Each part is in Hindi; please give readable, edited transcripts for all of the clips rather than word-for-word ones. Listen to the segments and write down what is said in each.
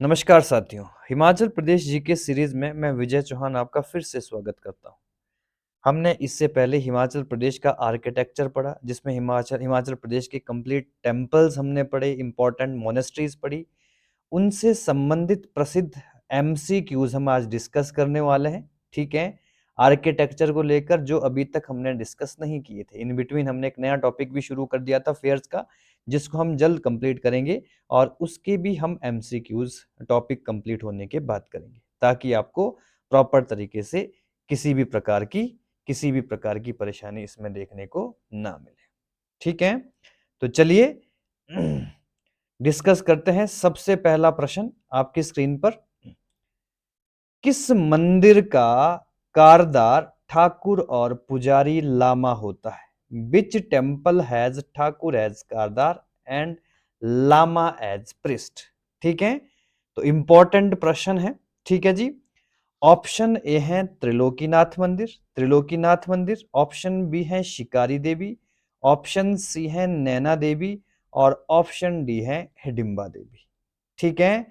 नमस्कार साथियों, हिमाचल प्रदेश जीके सीरीज में मैं विजय चौहान आपका फिर से स्वागत करता हूँ। हमने इससे पहले हिमाचल प्रदेश का आर्किटेक्चर पढ़ा, जिसमें हिमाचल हिमाचल प्रदेश के कंप्लीट टेम्पल्स हमने पढ़े, इम्पोर्टेंट मोनेस्ट्रीज पढ़ी। उनसे संबंधित प्रसिद्ध एमसीक्यूज हम आज डिस्कस करने वाले हैं, ठीक है? आर्किटेक्चर को लेकर जो अभी तक हमने डिस्कस नहीं किए थे। इन बिटवीन हमने एक नया टॉपिक भी शुरू कर दिया था फेयर्स का, जिसको हम जल्द कंप्लीट करेंगे और उसके भी हम एमसीक्यूज टॉपिक कंप्लीट होने के बाद करेंगे, ताकि आपको प्रॉपर तरीके से किसी भी प्रकार की परेशानी इसमें देखने को ना मिले। ठीक है? तो चलिए डिस्कस करते हैं। सबसे पहला प्रश्न आपकी स्क्रीन पर, किस मंदिर का कारदार ठाकुर और पुजारी लामा होता है? Which temple has Thakur as kardar and lama as priest? ठीक है, तो इंपॉर्टेंट प्रश्न है। ठीक है जी। ऑप्शन ए है त्रिलोकीनाथ मंदिर, ऑप्शन बी है शिकारी देवी, ऑप्शन सी है नैना देवी और ऑप्शन डी है हिडिंबा देवी। ठीक है,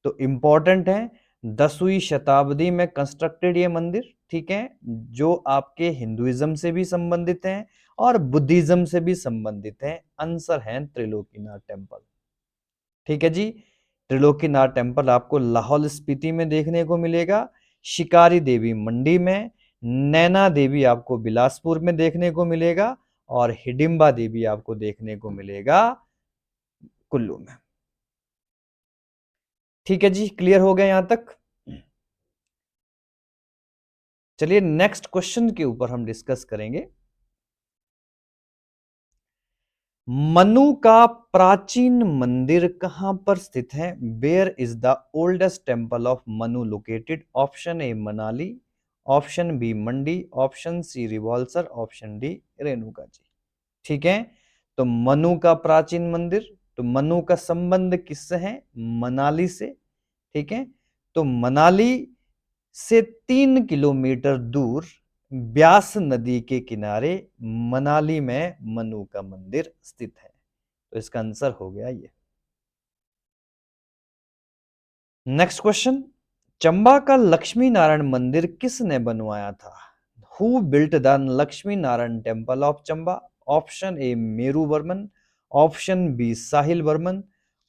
तो इंपॉर्टेंट है, 10वीं शताब्दी में कंस्ट्रक्टेड ये मंदिर, ठीक है, जो आपके हिंदुइज्म से भी संबंधित है और बुद्धिज्म से भी संबंधित है। आंसर है त्रिलोकीनाथ टेम्पल। ठीक है जी। त्रिलोकीनाथ टेम्पल आपको लाहौल स्पीति में देखने को मिलेगा, शिकारी देवी मंडी में, नैना देवी आपको बिलासपुर में देखने को मिलेगा और हिडिंबा देवी आपको देखने को मिलेगा कुल्लू में। ठीक है जी, क्लियर हो गया यहां तक? चलिए नेक्स्ट क्वेश्चन के ऊपर हम डिस्कस करेंगे। मनु का प्राचीन मंदिर कहां पर स्थित है? Where is the oldest temple of Manu located? Option A Manali, option B Mandi, option C Rewalsar, option D Renuka ji. ठीक है, तो मनु का प्राचीन मंदिर, तो मनु का संबंध किससे है? मनाली से। ठीक है, तो मनाली से 3 किलोमीटर दूर ब्यास नदी के किनारे मनाली में मनु का मंदिर स्थित है। तो इसका आंसर हो गया ये। नेक्स्ट क्वेश्चन, चंबा का लक्ष्मी नारायण मंदिर किसने बनवाया था? Who built the Lakshmi Narayan temple of Chamba? Option A Meru Varman, option B Sahil Varman,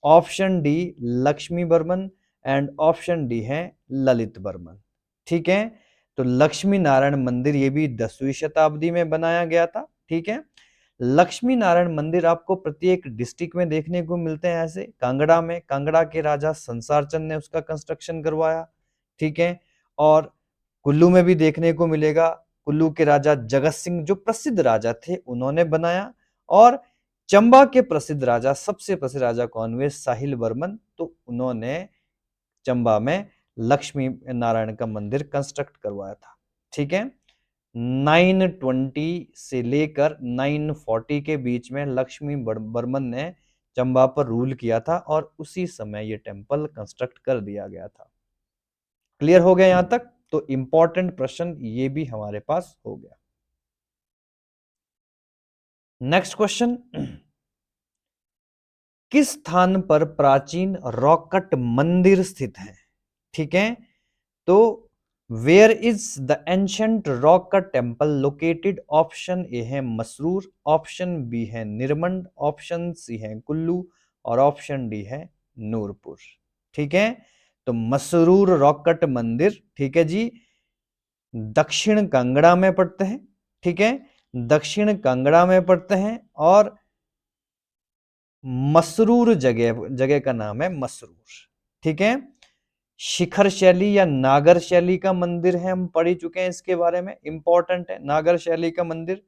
option D Lakshmi Varman and option D है ललित वर्मन। ठीक है, तो लक्ष्मी नारायण मंदिर ये भी 10वीं शताब्दी में बनाया गया था। ठीक है, लक्ष्मी नारायण मंदिर आपको प्रत्येक डिस्ट्रिक्ट में देखने को मिलते हैं। ऐसे कांगड़ा में, कांगड़ा के राजा संसार चंद ने उसका कंस्ट्रक्शन करवाया। ठीक है, और कुल्लू में भी देखने को मिलेगा, कुल्लू के राजा जगत सिंह जो प्रसिद्ध राजा थे उन्होंने बनाया। और चंबा के प्रसिद्ध राजा, सबसे प्रसिद्ध राजा कौन हुए? साहिल वर्मन, तो उन्होंने चंबा में लक्ष्मी नारायण का मंदिर कंस्ट्रक्ट करवाया था। ठीक है, 920 से लेकर 940 के बीच में लक्ष्मी बर्मन ने चंबा पर रूल किया था और उसी समय ये टेम्पल कंस्ट्रक्ट कर दिया गया था। क्लियर हो गया यहां तक? तो इंपॉर्टेंट प्रश्न ये भी हमारे पास हो गया। नेक्स्ट क्वेश्चन, किस स्थान पर प्राचीन रॉककट मंदिर स्थित है? ठीक है, तो where is the ancient rock का टेम्पल लोकेटेड? ऑप्शन ए है मसरूर, ऑप्शन बी है निरमंड, ऑप्शन सी है कुल्लू और ऑप्शन डी है नूरपुर। ठीक है, तो मसरूर रॉककट मंदिर, ठीक है जी, दक्षिण कांगड़ा में पड़ते हैं। ठीक है, दक्षिण कांगड़ा में पड़ते हैं और मसरूर जगह जगह का नाम है मसरूर। ठीक है, शिखर शैली या नागर शैली का मंदिर है, हम पढ़ चुके हैं इसके बारे में, इंपॉर्टेंट है नागर शैली का मंदिर।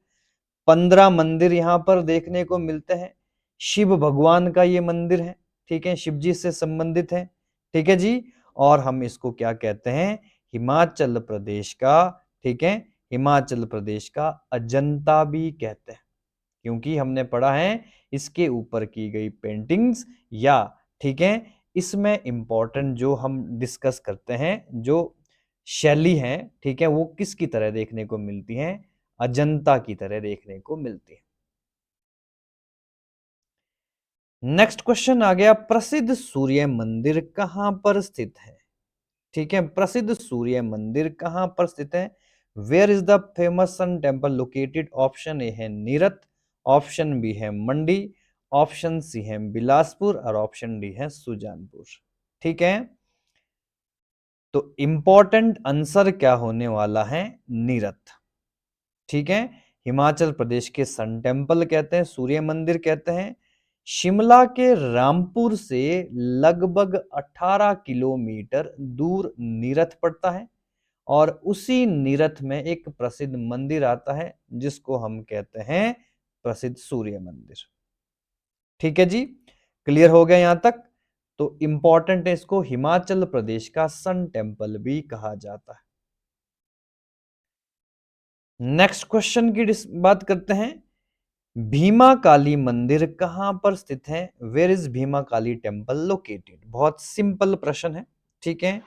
15 मंदिर यहां पर देखने को मिलते हैं। शिव भगवान का ये मंदिर है, ठीक है, शिव जी से संबंधित है। ठीक है जी, और हम इसको क्या कहते हैं? हिमाचल प्रदेश का, ठीक है, हिमाचल प्रदेश का अजंता भी कहते हैं, क्योंकि हमने पढ़ा है इसके ऊपर की गई पेंटिंग्स या, ठीक है, इसमें इंपॉर्टेंट जो हम डिस्कस करते हैं जो शैली है, ठीक है, वो किसकी तरह देखने को मिलती है? अजंता की तरह देखने को मिलती है। नेक्स्ट क्वेश्चन आ गया, प्रसिद्ध सूर्य मंदिर कहां पर स्थित है? ठीक है, प्रसिद्ध सूर्य मंदिर कहां पर स्थित है? Where is the famous sun temple located? Option A है नीरत, ऑप्शन बी है मंडी, ऑप्शन सी है बिलासपुर और ऑप्शन डी है सुजानपुर। ठीक है, तो इंपॉर्टेंट आंसर क्या होने वाला है? नीरत। ठीक है, हिमाचल प्रदेश के सन टेम्पल कहते हैं, सूर्य मंदिर कहते हैं। शिमला के रामपुर से लगभग 18 किलोमीटर दूर नीरत पड़ता है और उसी नीरत में एक प्रसिद्ध मंदिर आता है जिसको हम कहते हैं प्रसिद्ध सूर्य मंदिर। ठीक है जी, क्लियर हो गया यहां तक? तो इंपॉर्टेंट है, इसको हिमाचल प्रदेश का सन टेम्पल भी कहा जाता है। नेक्स्ट क्वेश्चन की बात करते हैं, भीमा काली मंदिर कहां पर स्थित है? Where is Bhima Kali temple located? बहुत सिंपल प्रश्न है। ठीक है,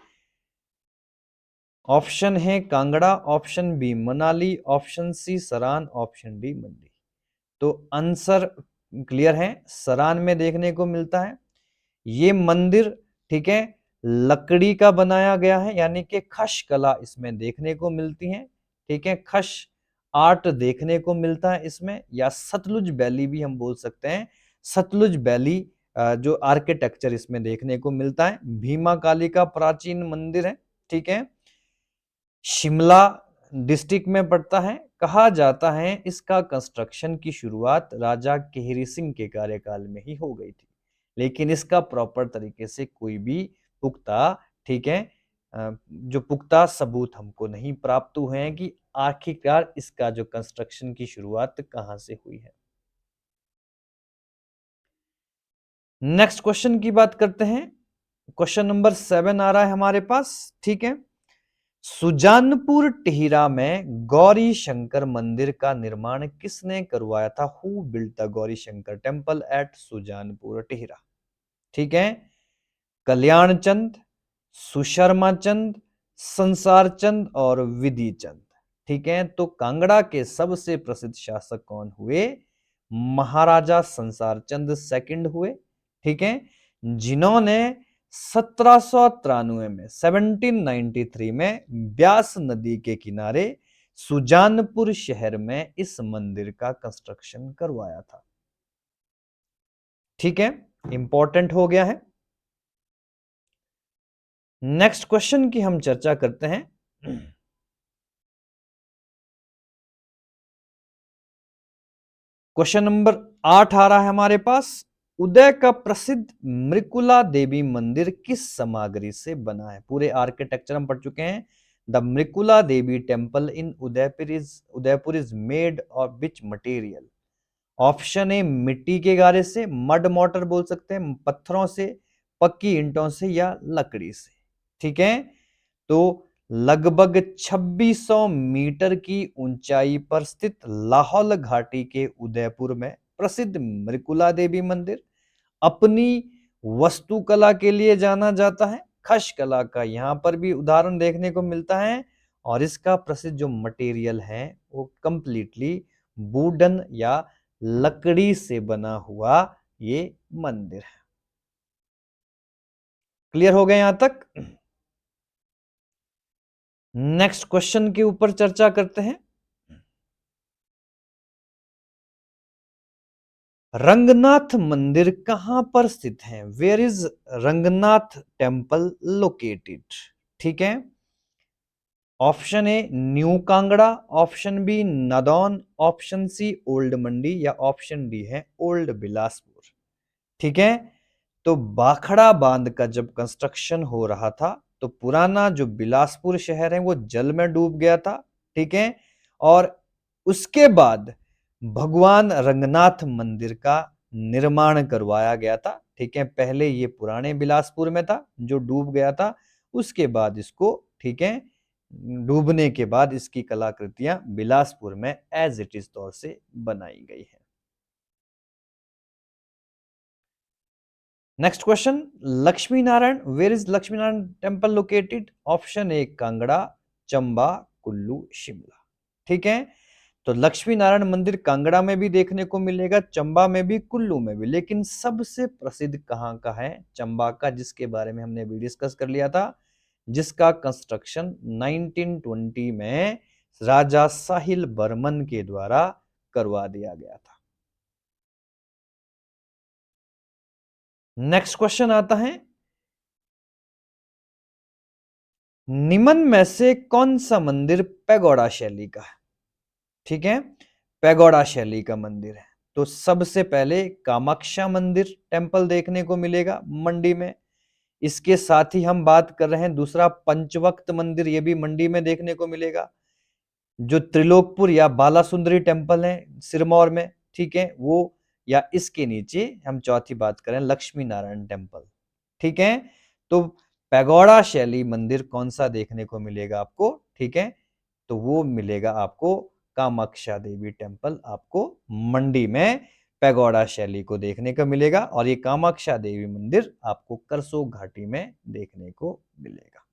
ऑप्शन है Kangra, option B Manali, option C Saran, option D मंडी। तो आंसर क्लियर है, सरान में देखने को मिलता है ये मंदिर। ठीक है, लकड़ी का बनाया गया है, यानी कि खश कला इसमें देखने को मिलती है। ठीक है, खश आर्ट देखने को मिलता है इसमें, या सतलुज वैली भी हम बोल सकते हैं। सतलुज वैली जो आर्किटेक्चर इसमें देखने को मिलता है, भीमा काली का प्राचीन मंदिर है। ठीक है, शिमला डिस्ट्रिक्ट में पड़ता है। कहा जाता है इसका कंस्ट्रक्शन की शुरुआत राजा केहरी सिंह के कार्यकाल में ही हो गई थी, लेकिन इसका प्रॉपर तरीके से कोई भी पुख्ता, ठीक है, जो पुख्ता सबूत हमको नहीं प्राप्त हुए हैं कि आखिरकार इसका जो कंस्ट्रक्शन की शुरुआत कहां से हुई है। नेक्स्ट क्वेश्चन की बात करते हैं, क्वेश्चन नंबर 7 आ रहा है हमारे पास। ठीक है, सुजानपुर टिहरा में गौरी शंकर मंदिर का निर्माण किसने करवाया था? Who built the Gauri Shankar temple at Sujanpur Tihra? ठीक है, कल्याण चंद, सुशर्मा चंद, संसार चंद और विधि चंद। ठीक है, तो कांगड़ा के सबसे प्रसिद्ध शासक कौन हुए? महाराजा संसार चंद सेकंड हुए। ठीक है, जिन्होंने 1793 में 1793 में ब्यास नदी के किनारे सुजानपुर शहर में इस मंदिर का कंस्ट्रक्शन करवाया था। ठीक है, इंपॉर्टेंट हो गया है। नेक्स्ट क्वेश्चन की हम चर्चा करते हैं। क्वेश्चन नंबर 8 आ रहा है हमारे पास, उदय का प्रसिद्ध मृकुला देवी मंदिर किस सामग्री से बना है? पूरे आर्किटेक्चर हम पढ़ चुके हैं। The Mrikula Devi temple in Udaipur is made of which material? Option A मिट्टी के गारे से, मड मोटर बोल सकते हैं, पत्थरों से, पक्की ईंटों से या लकड़ी से। ठीक है, तो लगभग 2600 मीटर की ऊंचाई पर स्थित लाहौल घाटी के उदयपुर में प्रसिद्ध मृकुला देवी मंदिर अपनी वास्तुकला के लिए जाना जाता है। खश कला का यहां पर भी उदाहरण देखने को मिलता है और इसका प्रसिद्ध जो मटेरियल है वो कंप्लीटली वुडन या लकड़ी से बना हुआ ये मंदिर है। क्लियर हो गया यहां तक? नेक्स्ट क्वेश्चन के ऊपर चर्चा करते हैं। रंगनाथ मंदिर कहां पर स्थित है? Where is Ranganath temple located? ठीक है, option A new Kangra, option B Nadaun, option C old Mandi या ऑप्शन डी है ओल्ड बिलासपुर। ठीक है, तो बाखड़ा बांध का जब कंस्ट्रक्शन हो रहा था तो पुराना जो बिलासपुर शहर है वो जल में डूब गया था। ठीक है, और उसके बाद भगवान रंगनाथ मंदिर का निर्माण करवाया गया था। ठीक है, पहले ये पुराने बिलासपुर में था जो डूब गया था, उसके बाद इसको, ठीक है, डूबने के बाद इसकी कलाकृतियां बिलासपुर में एज इट इज तौर से बनाई गई है। Next question, Lakshmi Narayan, where is Lakshmi Narayan temple located? Option A Kangra, Chamba, Kullu, Shimla. ठीक है, तो लक्ष्मी नारायण मंदिर कांगड़ा में भी देखने को मिलेगा, चंबा में भी, कुल्लू में भी, लेकिन सबसे प्रसिद्ध कहाँ का है? चंबा का, जिसके बारे में हमने अभी डिस्कस कर लिया था, जिसका कंस्ट्रक्शन 1920 में राजा साहिल बर्मन के द्वारा करवा दिया गया था। नेक्स्ट क्वेश्चन आता है, निम्न में से कौन सा मंदिर पैगोडा शैली का है? ठीक है, पैगोडा शैली का मंदिर है। तो सबसे पहले कामाख्या मंदिर टेम्पल देखने को मिलेगा मंडी में। इसके साथ ही हम बात कर रहे हैं दूसरा पंचवक्त मंदिर, ये भी मंडी में देखने को मिलेगा। जो त्रिलोकपुर या बालासुंदरी टेम्पल है सिरमौर में, ठीक है, वो, या इसके नीचे हम चौथी बात करें लक्ष्मी नारायण टेम्पल, ठीक है। तो पैगोडा शैली मंदिर कौन सा देखने को मिलेगा आपको? ठीक है, तो वो मिलेगा आपको कामाख्या देवी टेम्पल, आपको मंडी में पैगोडा शैली को देखने को मिलेगा। और ये कामाख्या देवी मंदिर आपको करसोग घाटी में देखने को मिलेगा।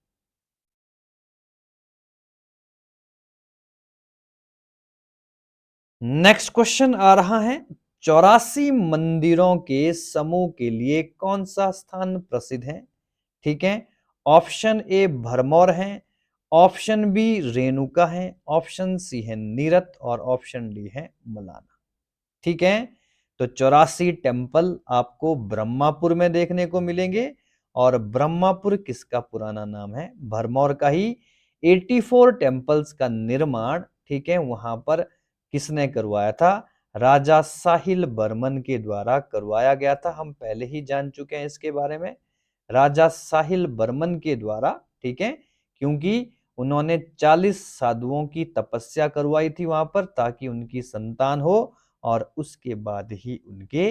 नेक्स्ट क्वेश्चन आ रहा है, 84 मंदिरों के समूह के लिए कौन सा स्थान प्रसिद्ध है? ठीक है, ऑप्शन ए भरमौर है, ऑप्शन बी रेणुका है, ऑप्शन सी है नीरत और ऑप्शन डी है मलाना। ठीक है, तो 84 टेम्पल आपको ब्रह्मापुर में देखने को मिलेंगे। और ब्रह्मापुर किसका पुराना नाम है? भरमौर का ही। 84 टेम्पल्स का निर्माण, ठीक है, वहां पर किसने करवाया था? राजा साहिल बर्मन के द्वारा करवाया गया था। हम पहले ही जान चुके हैं इसके बारे में, राजा साहिल बर्मन के द्वारा, ठीक है, क्योंकि उन्होंने 40 साधुओं की तपस्या करवाई थी वहां पर, ताकि उनकी संतान हो, और उसके बाद ही उनके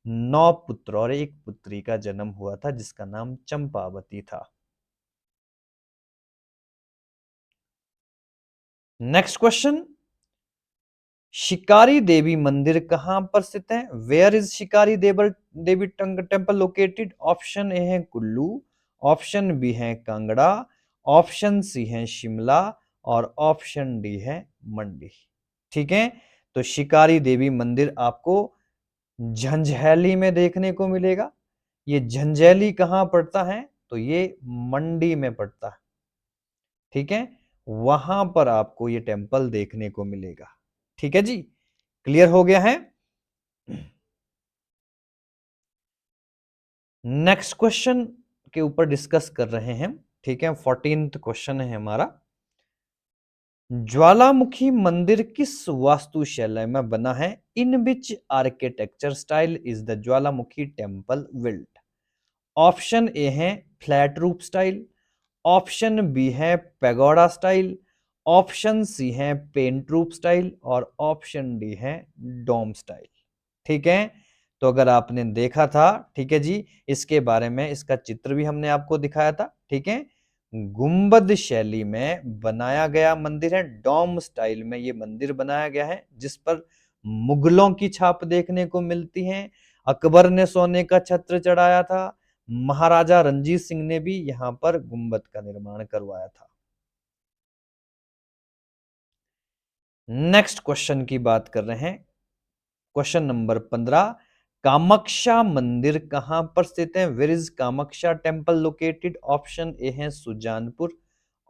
9 पुत्र और एक पुत्री का जन्म हुआ था, जिसका नाम चंपावती था। नेक्स्ट क्वेश्चन, शिकारी देवी मंदिर कहां पर स्थित है? वेयर इज शिकारी देवी टेम्पल लोकेटेड? ऑप्शन ए है कुल्लू, ऑप्शन बी है कांगड़ा, ऑप्शन सी है शिमला और ऑप्शन डी है मंडी। ठीक है, तो शिकारी देवी मंदिर आपको झंझैली में देखने को मिलेगा। ये झंझैली कहां पड़ता है? तो ये मंडी में पड़ता है। ठीक है, वहां पर आपको ये टेम्पल देखने को मिलेगा। ठीक है जी, क्लियर हो गया है? नेक्स्ट क्वेश्चन के ऊपर डिस्कस कर रहे हैं। ठीक है, 14th क्वेश्चन है हमारा, ज्वालामुखी मंदिर किस वास्तुशैली में बना है? In which architecture style is the Jwalamukhi temple built? Option A है flat roof style, option B है पैगोडा स्टाइल, ऑप्शन सी है पेंट रूफ स्टाइल और ऑप्शन डी है डोम स्टाइल। ठीक है, तो अगर आपने देखा था, ठीक है जी, इसके बारे में इसका चित्र भी हमने आपको दिखाया था। ठीक है, गुंबद शैली में बनाया गया मंदिर है, डोम स्टाइल में ये मंदिर बनाया गया है, जिस पर मुगलों की छाप देखने को मिलती है। अकबर ने सोने का छत्र चढ़ाया था, महाराजा रणजीत सिंह ने भी यहां पर गुंबद का निर्माण करवाया था। नेक्स्ट क्वेश्चन की बात कर रहे हैं, क्वेश्चन नंबर 15, कामाख्या मंदिर कहां पर स्थित है? Where is Kamakhya temple located? Option A है सुजानपुर,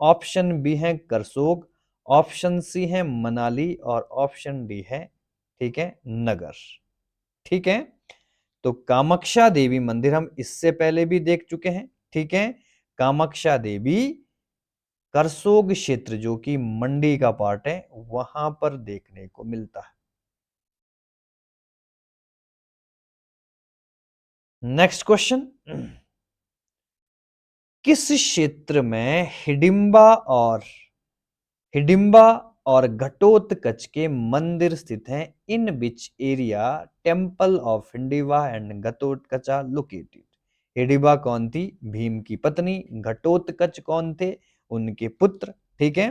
ऑप्शन बी है करसोग, ऑप्शन सी है मनाली और ऑप्शन डी है, ठीक है, नगर। ठीक है, तो कामाख्या देवी मंदिर हम इससे पहले भी देख चुके हैं। ठीक है, कामाख्या देवी करसोग क्षेत्र, जो कि मंडी का पार्ट है, वहां पर देखने को मिलता है। नेक्स्ट क्वेश्चन, किस क्षेत्र में हिडिंबा और घटोत्कच के मंदिर स्थित हैं? In which area temple of Hidimba and Ghatotkacha located? Hidimba कौन थी? भीम की पत्नी। घटोत्कच कौन थे? उनके पुत्र। ठीक है,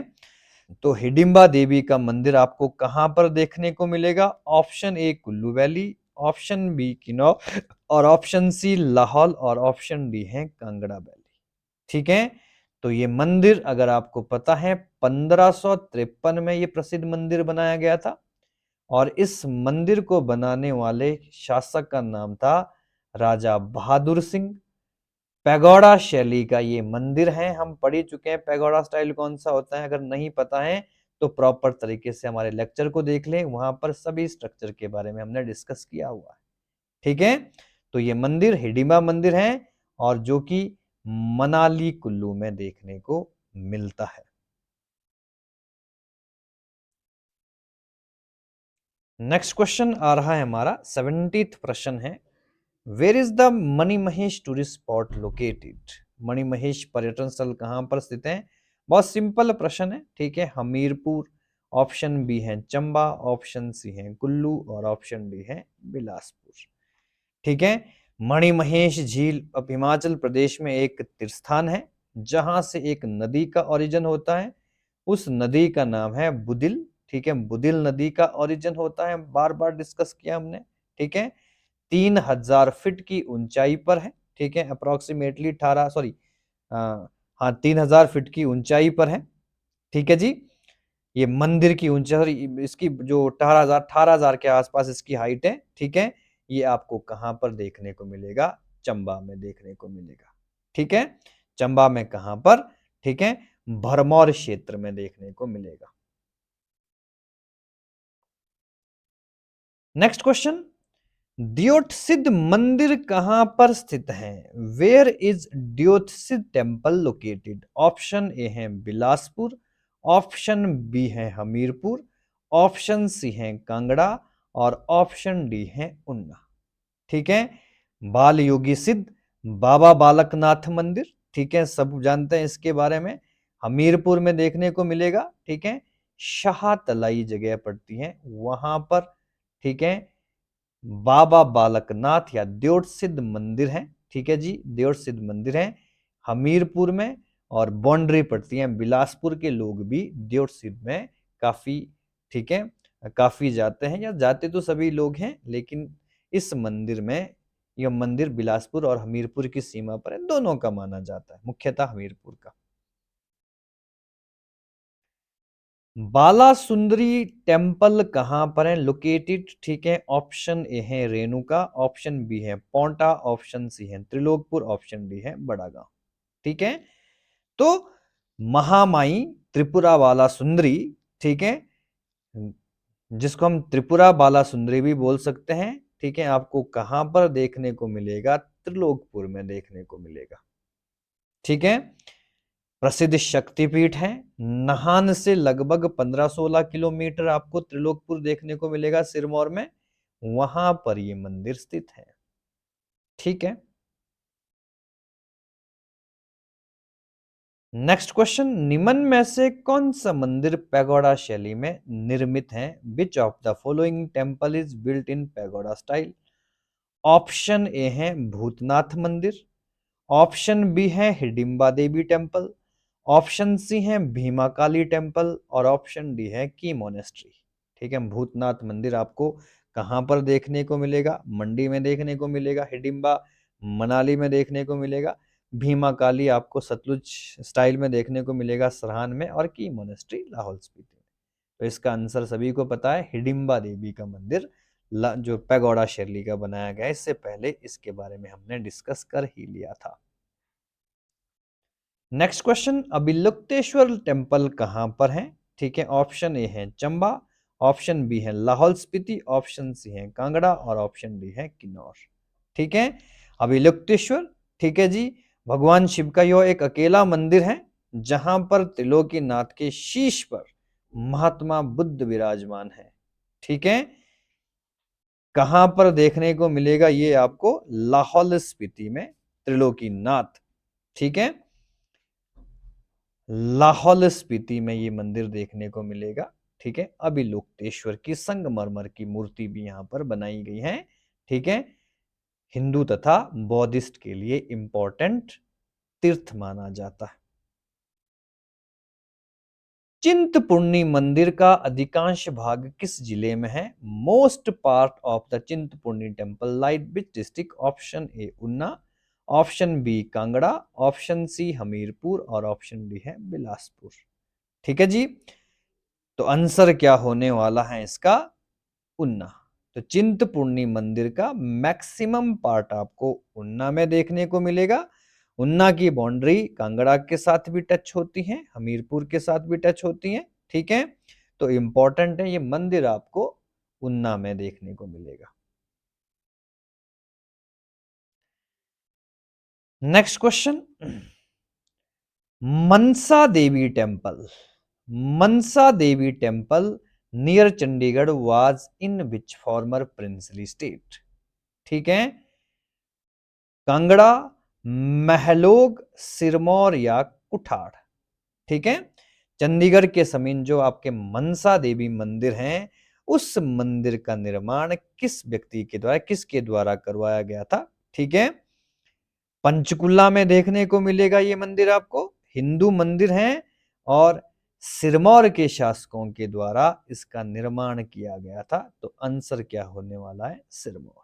तो हिडिंबा देवी का मंदिर आपको कहां पर देखने को मिलेगा? Option A Kullu valley, option B Kinnaur और ऑप्शन सी लाहौल और ऑप्शन डी है कांगड़ा वैली। ठीक है, तो ये मंदिर अगर आपको पता है 1553 में ये प्रसिद्ध मंदिर बनाया गया था और इस मंदिर को बनाने वाले शासक का नाम था राजा बहादुर सिंह। पैगोडा शैली का ये मंदिर है, हम पढ़ ही चुके हैं पैगोडा स्टाइल कौन सा होता है। अगर नहीं पता है तो प्रॉपर तरीके से हमारे लेक्चर को देख लें, वहां पर सभी स्ट्रक्चर के बारे में हमने डिस्कस किया हुआ है। ठीक है, तो ये मंदिर हिडिंबा मंदिर है और जो कि मनाली कुल्लू में देखने को मिलता है। नेक्स्ट क्वेश्चन आ रहा है हमारा 70th प्रश्न है, where is the Manimahesh tourist spot located? Manimahesh पर्यटन स्थल कहां पर स्थित है? बहुत सिंपल प्रश्न है, ठीक है। हमीरपुर, ऑप्शन बी है चंबा, ऑप्शन सी है कुल्लू और ऑप्शन डी है बिलासपुर। ठीक है, मणिमहेश झील अब हिमाचल प्रदेश में एक तीर्थस्थान है जहां से एक नदी का ओरिजिन होता है। उस नदी का नाम है बुदिल। ठीक है, बुदिल नदी का ओरिजिन होता है, बार बार डिस्कस किया हमने। ठीक है, 3000 फीट की ऊंचाई पर है। ठीक है, अप्रोक्सीमेटली 18 सॉरी हाँ 3000 फीट की ऊंचाई पर है। ठीक है जी, ये मंदिर की ऊंचाई, इसकी जो 18,000 के आसपास इसकी हाइट है। ठीक है, ये आपको कहां पर देखने को मिलेगा? चंबा में देखने को मिलेगा। ठीक है, चंबा में कहां पर? ठीक है, भरमौर क्षेत्र में देखने को मिलेगा। नेक्स्ट क्वेश्चन, द्योतसिद्ध मंदिर कहां पर स्थित है? Where is Deotsidh temple located? Option A है बिलासपुर, ऑप्शन बी है हमीरपुर, ऑप्शन सी है कांगड़ा और ऑप्शन डी है उन्ना। ठीक है, बाल योगी सिद्ध बाबा बालकनाथ मंदिर, ठीक है, सब जानते हैं इसके बारे में, हमीरपुर में देखने को मिलेगा। ठीक है, शाहतलाई जगह पड़ती है वहां पर। ठीक है, बाबा बालकनाथ या द्योट सिद्ध मंदिर है। ठीक है जी, द्योट सिद्ध मंदिर है हमीरपुर में और बाउंड्री पड़ती है बिलासपुर के लोग भी द्योट सिद्ध में काफी, ठीक है, काफी जाते हैं, या जाते तो सभी लोग हैं, लेकिन इस मंदिर में, यह मंदिर बिलासपुर और हमीरपुर की सीमा पर है, दोनों का माना जाता है, मुख्यतः हमीरपुर का। बाला सुंदरी टेम्पल कहां पर है लोकेटेड? ठीक है, ऑप्शन ए है रेणुका, ऑप्शन बी है पोंटा, ऑप्शन सी है त्रिलोकपुर, ऑप्शन डी है बड़ागांव। ठीक है, तो महामाई त्रिपुरा बाला सुंदरी, ठीक है, जिसको हम त्रिपुरा बाला सुंदरी भी बोल सकते हैं। ठीक है, आपको कहां पर देखने को मिलेगा? त्रिलोकपुर में देखने को मिलेगा। ठीक है, प्रसिद्ध शक्तिपीठ है, नाहन से लगभग 15-16 किलोमीटर आपको त्रिलोकपुर देखने को मिलेगा सिरमौर में, वहां पर ये मंदिर स्थित है। ठीक है, नेक्स्ट क्वेश्चन, निम्न में से कौन सा मंदिर पैगोडा शैली में निर्मित है? Which of the following temple is built in pagoda style? Option A है भूतनाथ मंदिर, ऑप्शन बी है हिडिंबा देवी टेम्पल, ऑप्शन सी है भीमा काली टेम्पल और ऑप्शन डी है की मोनेस्ट्री। ठीक है, भूतनाथ मंदिर आपको कहां पर देखने को मिलेगा? मंडी में देखने को मिलेगा, हिडिंबा मनाली में देखने को मिलेगा, भीमा काली आपको सतलुज स्टाइल में देखने को मिलेगा सरहान में, और की मोनेस्ट्री लाहौल स्पीति में। तो इसका आंसर सभी को पता है, हिडिंबा देवी का मंदिर जो पैगोडा शैली का बनाया गया है, इससे पहले इसके बारे में हमने डिस्कस कर ही लिया था। नेक्स्ट क्वेश्चन, अभिलुप्तेश्वर टेम्पल कहां पर है? ठीक है, ऑप्शन ए है चंबा, ऑप्शन बी है लाहौल स्पीति, ऑप्शन सी है कांगड़ा और ऑप्शन डी है किन्नौर। ठीक है, अभिलुप्तेश्वर, ठीक है जी, भगवान शिव का यह एक अकेला मंदिर है जहां पर त्रिलोकीनाथ के शीश पर महात्मा बुद्ध विराजमान है। ठीक है, कहां पर देखने को मिलेगा ये आपको? लाहौल स्पीति में त्रिलोकीनाथ। ठीक है, लाहौल स्पीति में ये मंदिर देखने को मिलेगा। ठीक है, अभिलुप्तेश्वर की संगमरमर की मूर्ति भी यहां पर बनाई गई है। ठीक है, हिंदू तथा बौद्धिस्ट के लिए इंपॉर्टेंट तीर्थ माना जाता है। चिंतपूर्णी मंदिर का अधिकांश भाग किस जिले में है? Most part of the Chintpurni temple light which district? Option A Una, option B Kangra, option C Hamirpur और ऑप्शन डी है बिलासपुर। ठीक है जी, तो आंसर क्या होने वाला है इसका? उन्ना। तो चिंतपूर्णी मंदिर का मैक्सिमम पार्ट आपको उन्ना में देखने को मिलेगा। उन्ना की बाउंड्री कांगड़ा के साथ भी टच होती है, हमीरपुर के साथ भी टच होती है। ठीक है, तो इंपॉर्टेंट है, ये मंदिर आपको उन्ना में देखने को मिलेगा। Next question, Mansa Devi temple, Mansa Devi temple near Chandigarh was in which farmer princely state? ठीक है, कांगड़ा, महलोग, सिरमौर या कुठाड़? ठीक है, चंडीगढ़ के समीप जो आपके मनसा देवी मंदिर हैं, उस मंदिर का निर्माण किस व्यक्ति के द्वारा, किसके द्वारा करवाया गया था? ठीक है, पंचकुला में देखने को मिलेगा ये मंदिर आपको, हिंदू मंदिर है और सिरमौर के शासकों के द्वारा इसका निर्माण किया गया था। तो आंसर क्या होने वाला है? सिरमौर।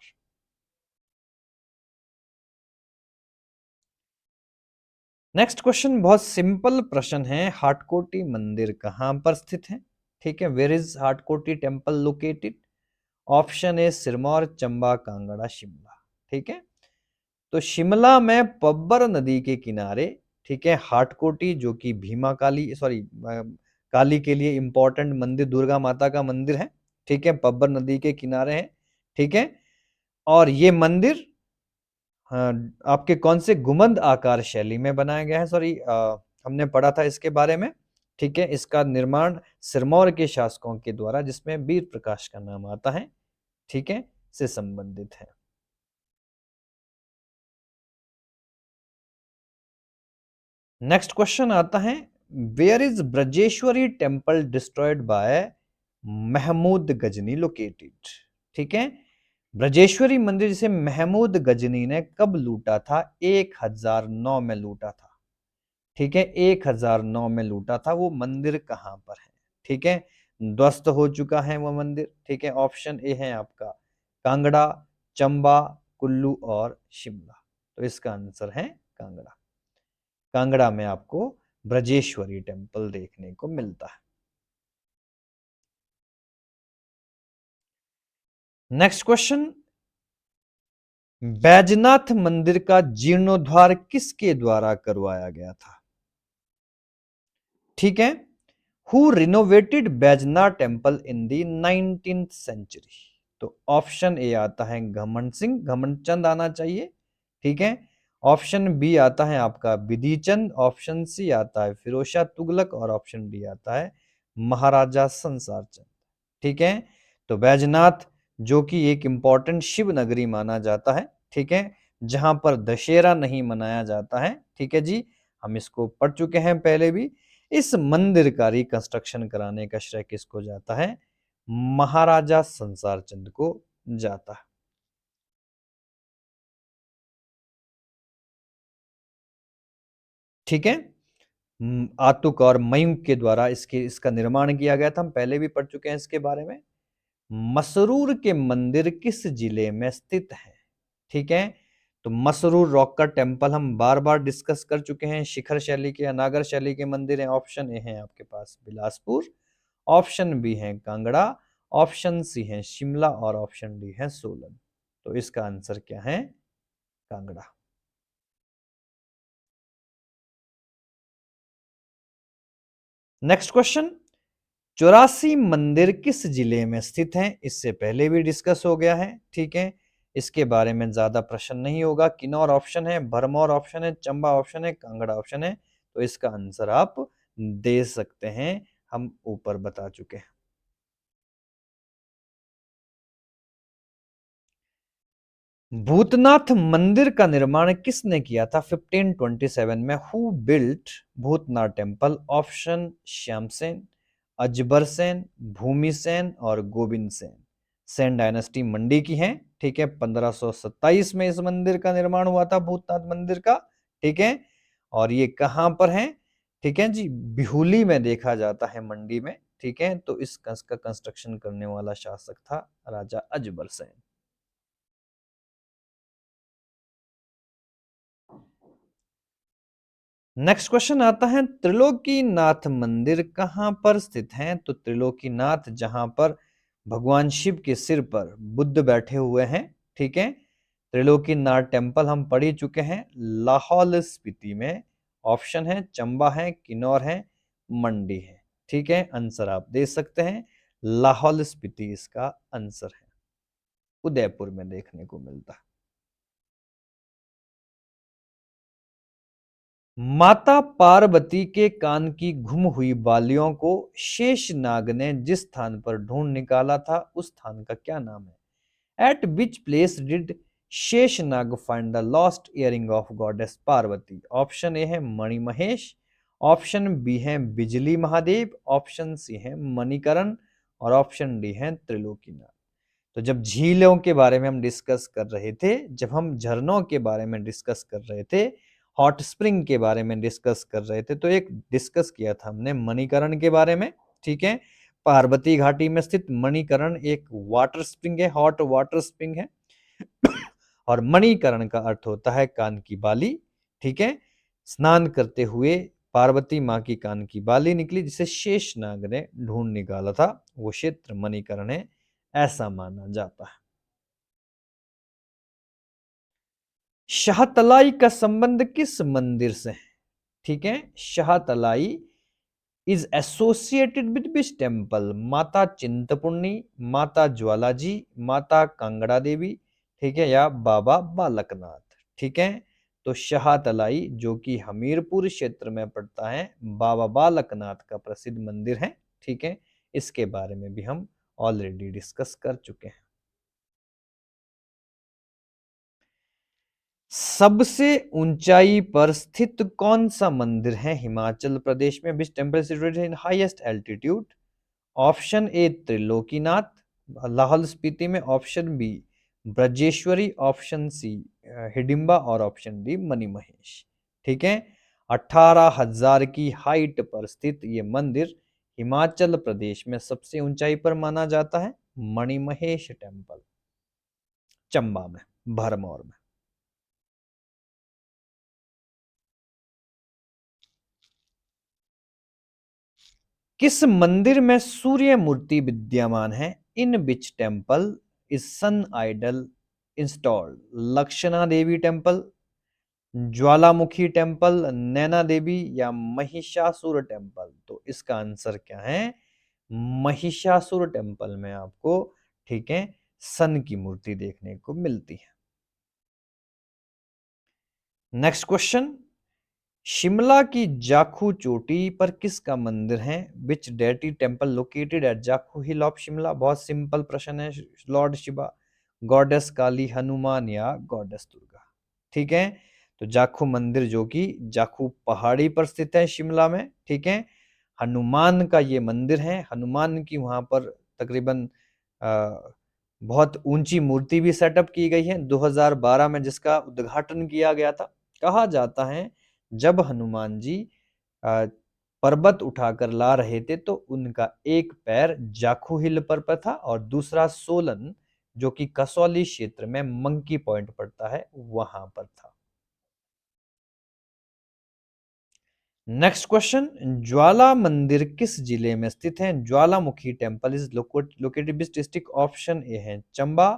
नेक्स्ट क्वेश्चन बहुत सिंपल प्रश्न है, हाटकोटी मंदिर कहां पर स्थित है? ठीक है, where is Hatkoti temple located? Option A Sirmaur, Chamba, Kangra, Shimla. ठीक है, तो शिमला में पब्बर नदी के किनारे, ठीक है, हाटकोटी जो कि भीमा काली सॉरी काली के लिए इंपॉर्टेंट मंदिर, दुर्गा माता का मंदिर है। ठीक है, पब्बर नदी के किनारे है। ठीक है, और ये मंदिर हाँ, आपके कौन से गुंबद आकार शैली में बनाया गया है? सॉरी, हमने पढ़ा था इसके बारे में। ठीक है, इसका निर्माण सिरमौर के शासकों के द्वारा, जिसमें वीर प्रकाश का नाम आता है, ठीक है, से संबंधित है। नेक्स्ट क्वेश्चन आता है, where is Brajeshwari temple destroyed by Mahmud Ghazni located? ठीक है, ब्रजेश्वरी मंदिर जिसे महमूद गजनी ने कब लूटा था? 1009 में लूटा था। ठीक है, 1009 में लूटा था। वो मंदिर कहां पर है? ठीक है, ध्वस्त हो चुका है वो मंदिर। ठीक है, ऑप्शन ए है आपका कांगड़ा, चंबा, कुल्लू और शिमला। तो इसका आंसर है कांगड़ा। कांगड़ा में आपको ब्रजेश्वरी टेम्पल देखने को मिलता है। नेक्स्ट क्वेश्चन, बैजनाथ मंदिर का जीर्णोद्धार किसके द्वारा करवाया गया था? ठीक है, who renovated Baijnath temple in the 19th century? तो ऑप्शन ए आता है घमंड सिंह, घमंड चंद आना चाहिए। ठीक है, ऑप्शन बी आता है आपका विधि चंद, ऑप्शन सी आता है फिरोज शाह तुगलक और ऑप्शन डी आता है महाराजा संसार चंद। ठीक है, तो बैजनाथ जो कि एक इंपॉर्टेंट शिव नगरी माना जाता है, ठीक है, जहां पर दशहरा नहीं मनाया जाता है। ठीक है जी, हम इसको पढ़ चुके हैं पहले भी। इस मंदिर का रिकंस्ट्रक्शन कराने का श्रेय किसको जाता है? महाराजा संसार चंद को जाता है। ठीक है, आतुक और मयूक के द्वारा इसका निर्माण किया गया था, हम पहले भी पढ़ चुके हैं इसके बारे में। मसरूर के मंदिर किस जिले में स्थित है? ठीक है, तो मसरूर रॉक का टेम्पल हम बार बार डिस्कस कर चुके हैं। शिखर शैली के, अनागर शैली के मंदिर हैं। ऑप्शन ए है आपके पास बिलासपुर, ऑप्शन बी है कांगड़ा, ऑप्शन सी है शिमला और ऑप्शन डी है सोलन। तो इसका आंसर क्या है? कांगड़ा। नेक्स्ट क्वेश्चन, 84 मंदिर किस जिले में स्थित हैं? इससे पहले भी डिस्कस हो गया है। ठीक है, इसके बारे में ज्यादा प्रश्न नहीं होगा। किन्नौर ऑप्शन है, भरमौर ऑप्शन है, चंबा ऑप्शन है, कांगड़ा ऑप्शन है। तो इसका आंसर आप दे सकते हैं, हम ऊपर बता चुके हैं। भूतनाथ मंदिर का निर्माण किसने किया था 1527 में? Who built Bhootnath temple? Option Shyam Sen, Ajbar Sen, Bhumi Sen और गोविंद सेन। सेन डायनेस्टी मंडी की है। ठीक है, 1527 में इस मंदिर का निर्माण हुआ था, भूतनाथ मंदिर का। ठीक है, और ये कहां पर है? ठीक है जी, बिहुली में देखा जाता है, मंडी में। ठीक है, तो इसका कंस्ट्रक्शन करने वाला शासक था राजा अजबर सेन। नेक्स्ट क्वेश्चन आता है, त्रिलोकीनाथ मंदिर कहां पर स्थित है? तो त्रिलोकीनाथ जहां पर भगवान शिव के सिर पर बुद्ध बैठे हुए हैं, ठीक है, त्रिलोकीनाथ टेम्पल हम पढ़ ही चुके हैं, लाहौल स्पीति में। ऑप्शन है चंबा है, किन्नौर है, मंडी है। ठीक है, आंसर आप दे सकते हैं, लाहौल स्पीति इसका आंसर है, उदयपुर में देखने को मिलता है। माता पार्वती के कान की गुम हुई बालियों को शेषनाग ने जिस स्थान पर ढूंढ निकाला था, उस स्थान का क्या नाम है? Eight which place did Sheshnag find the lost earring of goddess Parvati? Option A है मणिमहेश, ऑप्शन बी है बिजली महादेव, ऑप्शन सी है मणिकरण, और ऑप्शन डी है त्रिलोकीनाथ। तो जब झीलों के बारे में हम डिस्कस कर रहे थे, जब हम झरनों के बारे में डिस्कस कर रहे थे, हॉट स्प्रिंग के बारे में डिस्कस कर रहे थे, तो एक डिस्कस किया था हमने मणिकरण के बारे में। ठीक है, पार्वती घाटी में स्थित मणिकरण एक वाटर स्प्रिंग है, हॉट वाटर स्प्रिंग है। और मणिकरण का अर्थ होता है कान की बाली। ठीक है, स्नान करते हुए पार्वती माँ की कान की बाली निकली, जिसे शेषनाग ने ढूंढ निकाला था, वो क्षेत्र मणिकरण है, ऐसा माना जाता है। शाहतलाई का संबंध किस मंदिर से है? ठीक है, Shahtalai is associated with which temple? माता चिंतपूर्णी, माता ज्वालाजी, माता कांगड़ा देवी, ठीक है, या बाबा बालकनाथ? ठीक है, तो शाहतलाई जो कि हमीरपुर क्षेत्र में पड़ता है, बाबा बालकनाथ का प्रसिद्ध मंदिर है। ठीक है, इसके बारे में भी हम ऑलरेडी डिस्कस कर चुके हैं। सबसे ऊंचाई पर स्थित कौन सा मंदिर है हिमाचल प्रदेश में? Which temple situated in highest altitude? Option A Trilokinath Lahaul Spiti में, option B Brajeshwari, option C Hidimba, और ऑप्शन डी मणिमहेश। ठीक है, 18,000 की हाइट पर स्थित ये मंदिर हिमाचल प्रदेश में सबसे ऊंचाई पर माना जाता है, मणिमहेश टेम्पल, चंबा में, भरमौर में। किस मंदिर में सूर्य मूर्ति विद्यमान है? In which temple is sun idol installed? Lakshana Devi temple, Jwalamukhi temple, Naina Devi, या महिषासुर टेम्पल? तो इसका आंसर क्या है? महिषासुर टेम्पल में आपको, ठीक है, सन की मूर्ति देखने को मिलती है। नेक्स्ट क्वेश्चन, शिमला की जाखू चोटी पर किसका मंदिर है? Which deity temple located at Jakhu hill of Shimla? बहुत सिंपल प्रश्न है, लॉर्ड शिवा, गॉडेस काली, हनुमान, या गॉडेस दुर्गा? ठीक है, तो जाखू मंदिर जो कि जाखू पहाड़ी पर स्थित है शिमला में, ठीक है, हनुमान का ये मंदिर है। हनुमान की वहां पर तकरीबन बहुत ऊंची मूर्ति भी सेटअप की गई है 2012 में, जिसका उद्घाटन किया गया था। कहा जाता है जब हनुमान जी पर्वत उठाकर ला रहे थे, तो उनका एक पैर जाखू हिल पर था और दूसरा सोलन, जो कि कसौली क्षेत्र में मंकी पॉइंट पड़ता है, वहां पर था। नेक्स्ट क्वेश्चन, ज्वाला मंदिर किस जिले में स्थित है? ज्वालामुखी temple is located which district? Option A है चंबा,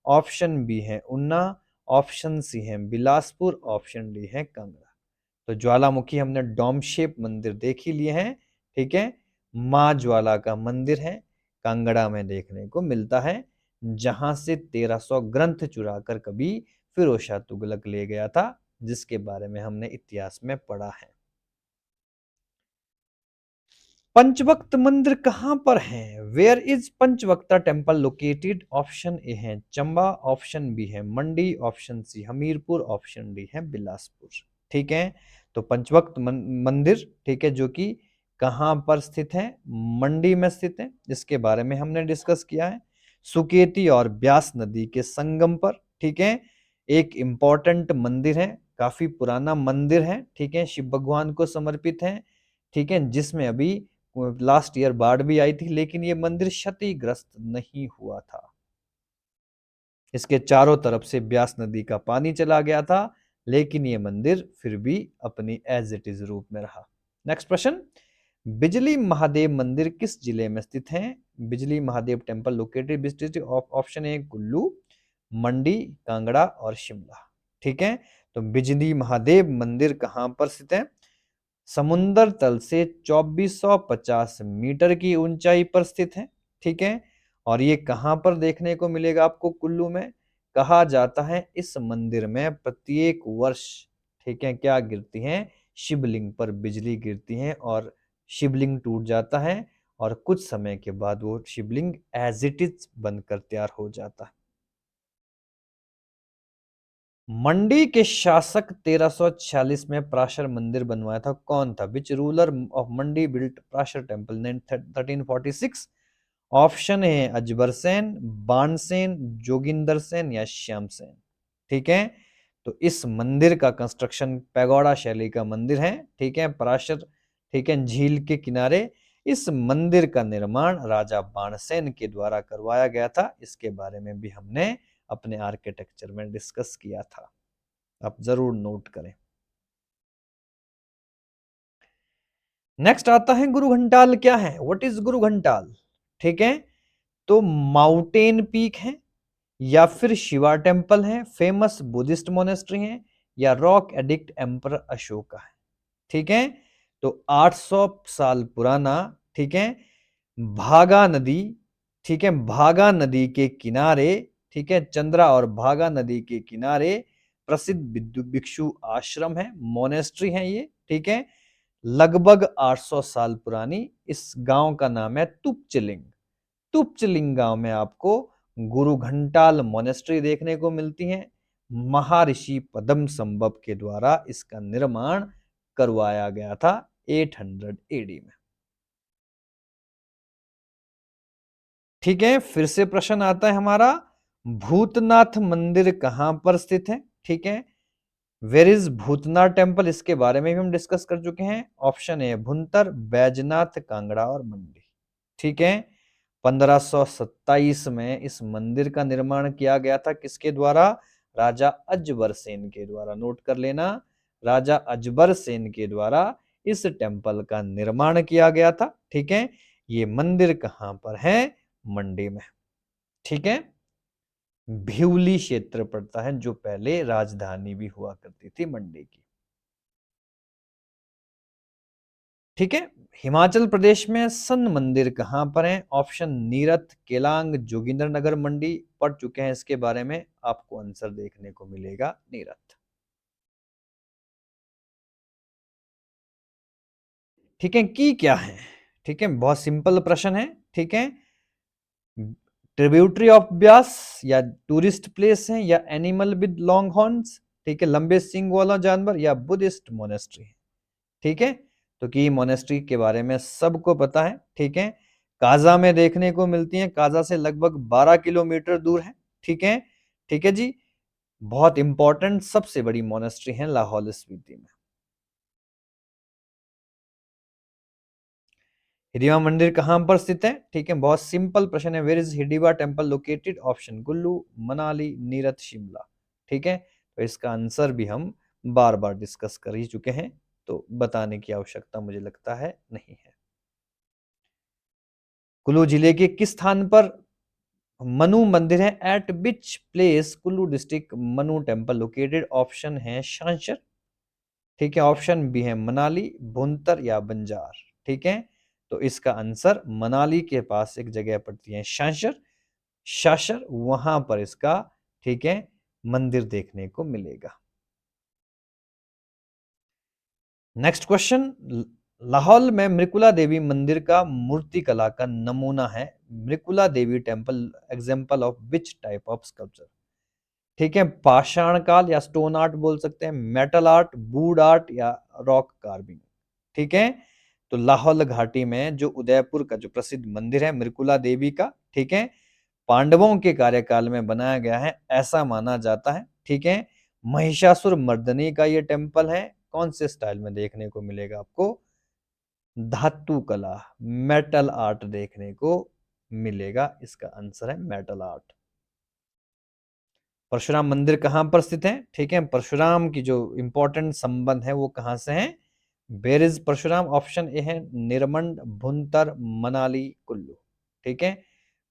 ऑप्शन बी है उन्ना, ऑप्शन सी है बिलासपुर, ऑप्शन डी है कांगड़ा। तो ज्वालामुखी हमने डोम शेप मंदिर देख ही लिए हैं, ठीक है, माँ ज्वाला का मंदिर है, कांगड़ा में देखने को मिलता है, जहां से 1300 ग्रंथ चुराकर कभी फिरोज शाह तुगलक ले गया था, जिसके बारे में हमने इतिहास में पढ़ा है। पंचवक्त मंदिर कहां पर है? Where is Panchvaktra temple located? Option A है चंबा, ऑप्शन बी है Mandi, option C Hamirpur, option D है बिलासपुर। ठीक है, तो पंचवक्त मंदिर, ठीक है, जो कि कहां पर स्थित है? मंडी में स्थित है, इसके बारे में हमने डिस्कस किया है, सुकेती और ब्यास नदी के संगम पर। ठीक है, एक इंपॉर्टेंट मंदिर है, काफी पुराना मंदिर है, ठीक है, शिव भगवान को समर्पित है, ठीक है, जिसमें अभी लास्ट ईयर बाढ़ भी आई थी, लेकिन ये मंदिर क्षतिग्रस्त नहीं हुआ था। इसके चारों तरफ से ब्यास नदी का पानी चला गया था, लेकिन ये मंदिर फिर भी अपनी एज इट इज रूप में रहा। नेक्स्ट प्रश्न, बिजली महादेव मंदिर किस जिले में स्थित है? Bijli Mahadev temple located district of, option A Kullu, Mandi, Kangra और शिमला। ठीक है, तो बिजली महादेव मंदिर कहां पर स्थित है? समुंदर तल से 2450 मीटर की ऊंचाई पर स्थित है। ठीक है, और ये कहां पर देखने को मिलेगा आपको? कुल्लू में। कहा जाता है इस मंदिर में प्रत्येक वर्ष, ठीक है, क्या गिरती हैं? शिवलिंग पर बिजली गिरती है और शिवलिंग टूट जाता है और कुछ समय के बाद वो शिवलिंग एज इट इज बनकर तैयार हो जाता है। मंडी के शासक 1346 में प्राशर मंदिर बनवाया था, कौन था? Which ruler of Mandi built Prashar temple in 1346? Option है अजबर सेन, बाणसेन, जोगिंदर सेन या श्याम सेन। ठीक है, तो इस मंदिर का कंस्ट्रक्शन पैगोडा शैली का मंदिर है। ठीक है, पराशर, ठीक है, झील के किनारे इस मंदिर का निर्माण राजा बाणसेन के द्वारा करवाया गया था। इसके बारे में भी हमने अपने आर्किटेक्चर में डिस्कस किया था, आप जरूर नोट करें। नेक्स्ट आता है गुरु घंटाल क्या है? व्हाट इज गुरु घंटाल? ठीक है, तो माउंटेन पीक है या फिर शिवा टेम्पल है, फेमस बुद्धिस्ट मोनेस्ट्री है या रॉक एडिक्ट एम्पर अशोका है। ठीक है, तो 800 साल पुराना, ठीक है, भागा नदी, ठीक है, भागा नदी के किनारे, ठीक है, चंद्रा और भागा नदी के किनारे प्रसिद्ध भिक्षु आश्रम है, मोनेस्ट्री है ये। ठीक है, लगभग 800 साल पुरानी। इस गांव का नाम है तुपचलिंग। तुपचलिंग गांव में आपको गुरु घंटाल मोनेस्ट्री देखने को मिलती है। महर्षि पद्म संभव के द्वारा इसका निर्माण करवाया गया था 800 एडी में। ठीक है, फिर से प्रश्न आता है हमारा, भूतनाथ मंदिर कहां पर स्थित है? ठीक है, वेर इज भूतनाथ टेम्पल, इसके बारे में भी हम डिस्कस कर चुके हैं। ऑप्शन ए भुंतर, बैजनाथ, कांगड़ा और मंडी। ठीक है, 1527 में इस मंदिर का निर्माण किया गया था, किसके द्वारा? राजा अजबर सेन के द्वारा। नोट कर लेना, राजा अजबर सेन के द्वारा इस टेम्पल का निर्माण किया गया था। ठीक है, ये मंदिर कहां पर है? मंडी में। ठीक है, भिवली क्षेत्र पड़ता है, जो पहले राजधानी भी हुआ करती थी मंडी की। ठीक है, हिमाचल प्रदेश में सन मंदिर कहां पर है? ऑप्शन नीरथ, केलांग, जोगिंद्रनगर, मंडी। पढ़ चुके हैं इसके बारे में, आपको आंसर देखने को मिलेगा नीरथ। ठीक है, की क्या है? ठीक है, बहुत सिंपल प्रश्न है। ठीक है, ट्रिब्यूटरी ऑफ ब्यास या टूरिस्ट प्लेस है या एनिमल विद लॉन्ग हॉर्न्स, ठीक है, लंबे सींग वाला जानवर, या बुद्धिस्ट मोनेस्ट्री। ठीक है, तो की मोनेस्ट्री के बारे में सबको पता है। ठीक है, काजा में देखने को मिलती है, काजा से लगभग 12 किलोमीटर दूर है। ठीक है, ठीक है जी, बहुत इंपॉर्टेंट सबसे बड़ी मोनेस्ट्री है लाहौल स्पीति में। हिडिवा मंदिर कहां पर स्थित है? ठीक है, बहुत सिंपल प्रश्न है, वेयर इज हिडिवा temple located? Option Kullu, Manali, Nirath, Shimla. ठीक है, तो इसका आंसर भी हम बार बार डिस्कस कर ही चुके हैं, तो बताने की आवश्यकता मुझे लगता है नहीं है। कुल्लू जिले के किस स्थान पर मनु मंदिर है? Eight which place Kullu district Manu temple located? Option है शांशर, ठीक है, ऑप्शन बी है मनाली, भुंतर या बंजार। ठीक है, तो इसका आंसर मनाली के पास एक जगह पड़ती है शांशर, शाशर, वहां पर इसका, ठीक है, मंदिर देखने को मिलेगा। नेक्स्ट क्वेश्चन, लाहौल में मृकुला देवी मंदिर का मूर्ति कला का नमूना है। Mrikula Devi temple example of which type of sculpture? ठीक है, पाषाण काल या स्टोन आर्ट बोल सकते हैं, मेटल आर्ट, वुड आर्ट या रॉक कार्विंग। ठीक है, तो लाहौल घाटी में जो उदयपुर का जो प्रसिद्ध मंदिर है मृकुला देवी का, ठीक है, पांडवों के कार्यकाल में बनाया गया है, ऐसा माना जाता है। ठीक है, महिषासुर मर्दनी का ये टेम्पल है, कौन से स्टाइल में देखने को मिलेगा आपको? धातु कला, मेटल आर्ट देखने को मिलेगा, इसका आंसर है मेटल आर्ट। परशुराम मंदिर कहाँ पर स्थित है? ठीक है, परशुराम की जो इंपॉर्टेंट संबंध है वो कहाँ से है? Where is Parshuram? Option A है निरमंड, भुंतर, मनाली, कुल्लू। ठीक है,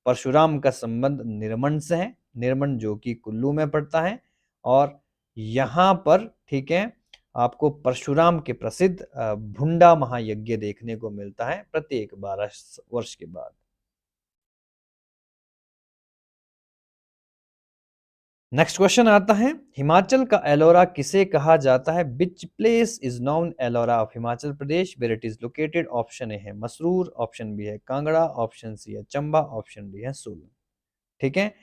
परशुराम का संबंध निरमंड से है, निरमंड जो कि कुल्लू में पड़ता है। और यहाँ पर ठीक है आपको परशुराम के प्रसिद्ध भुंडा महायज्ञ देखने को मिलता है प्रत्येक 12 वर्ष के बाद। नेक्स्ट क्वेश्चन आता है, हिमाचल का एलोरा किसे कहा जाता है? Which place is known Ellora of Himachal Pradesh where it is located? Option A है मसरूर, ऑप्शन बी है कांगड़ा, ऑप्शन सी है चंबा, ऑप्शन डी है सोलन। ठीक है,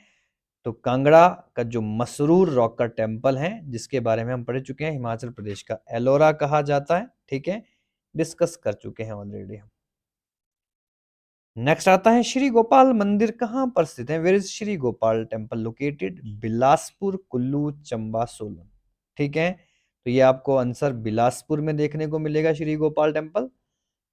तो कांगड़ा का जो मसरूर रॉक का टेम्पल है जिसके बारे में हम पढ़ चुके हैं, हिमाचल प्रदेश का एलोरा कहा जाता है। ठीक है, डिस्कस कर चुके हैं ऑलरेडी हम। नेक्स्ट आता है, श्री गोपाल मंदिर कहाँ पर स्थित है? Where is Shri Gopal temple located? Bilaspur, Kullu, Chamba, Solan. ठीक है, तो ये आपको आंसर बिलासपुर में देखने को मिलेगा श्री गोपाल टेम्पल।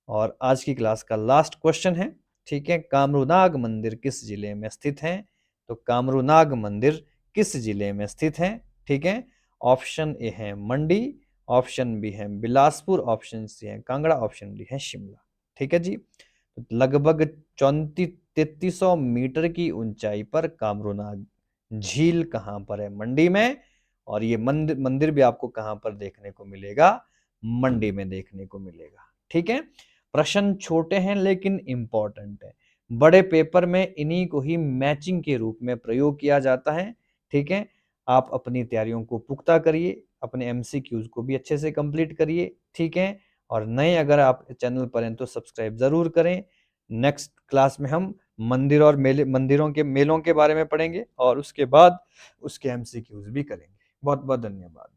और आज की क्लास का लास्ट क्वेश्चन है, ठीक है, कामरूनाग मंदिर किस जिले में स्थित है? तो कामरूनाग मंदिर किस जिले में स्थित है? ठीक है, ऑप्शन ए है मंडी, ऑप्शन बी है बिलासपुर, ऑप्शन सी है कांगड़ा, ऑप्शन डी है शिमला। ठीक है जी, तो लगभग 3400 मीटर की ऊंचाई पर कामरूनाग झील कहाँ पर है? मंडी में। और ये मंदिर मंदिर भी आपको कहाँ पर देखने को मिलेगा? मंडी में देखने को मिलेगा। ठीक है, प्रश्न छोटे हैं लेकिन इंपॉर्टेंट है। बड़े पेपर में इन्हीं को ही मैचिंग के रूप में प्रयोग किया जाता है। ठीक है, आप अपनी तैयारियों को पुख्ता करिए, अपने एमसीक्यूज को भी अच्छे से कंप्लीट करिए। ठीक है, और नए अगर आप चैनल पर हैं तो सब्सक्राइब जरूर करें। नेक्स्ट क्लास में हम मंदिर और मेले, मंदिरों के मेलों के बारे में पढ़ेंगे और उसके बाद उसके एमसीक्यूज भी करेंगे। बहुत बहुत धन्यवाद।